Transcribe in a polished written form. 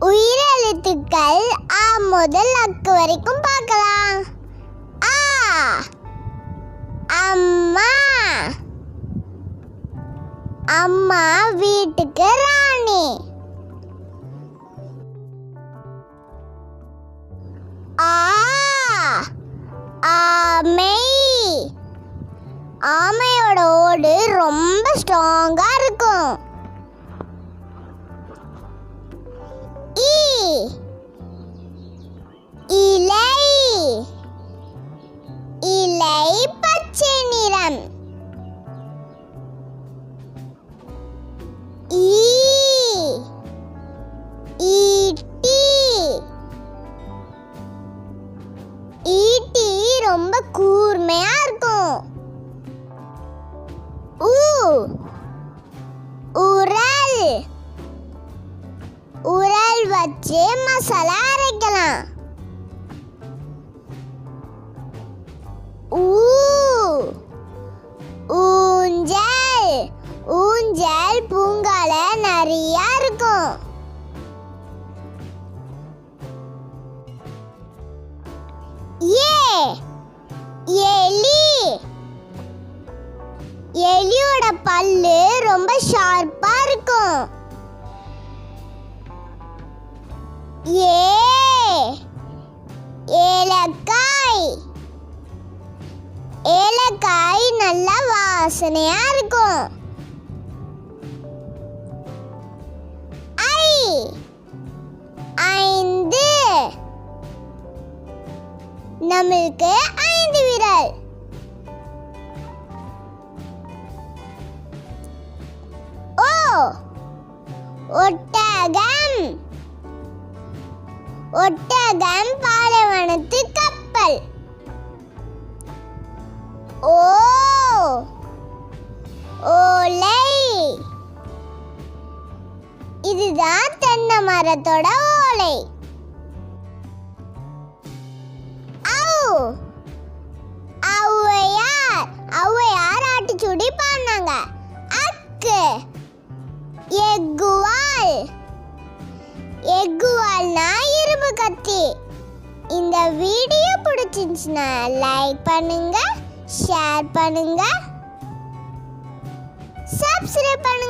உயிரெழுத்துக்கள் ஆ முதல் அக்கு வரைக்கும் பார்க்கலாம். ஆ அம்மா. அம்மா வீட்டுக்கு ராணி. ஆ ஆமை. ஆமையோட ஓடு ரொம்ப ஸ்ட்ராங்கா இருக்கும். இ இலை. இலை பச்சை நிறம். ஈட்டி. ஈட்டி ரொம்ப கூர்மையா இருக்கும். உரல். உரல் வச்சு மசாலா அரைக்கலாம். ஊஞ்சல். ஊஞ்சல் பூங்கால நிறைய இருக்கும். எலி. எலியோட பல்லு ரொம்ப ஷார்ப்பா இருக்கும். ஏலக்காய். ஏலக்காய் நல்ல வாசனையா இருக்கும். ஐந்து. நம்மளுக்கு 5 விரல். ஒட்டகம். ஒட்டகம் பாலைவனத்து கப்பல். ஓலை. இதுதான் தென்னை மரத்தோட ஓலை. ஔவையார். ஔவையார் ஆட்டிச்சூடி பாடினாங்க. அக்கு. எக்குவால். எக்குவால்னா இரும்பு கத்தி. இந்த வீடியோ பிடிச்சிருந்துச்சுன்னா லைக் பண்ணுங்க, ஷேர் பண்ணுங்க, சப்ஸ்கிரைப் பண்ணுங்க.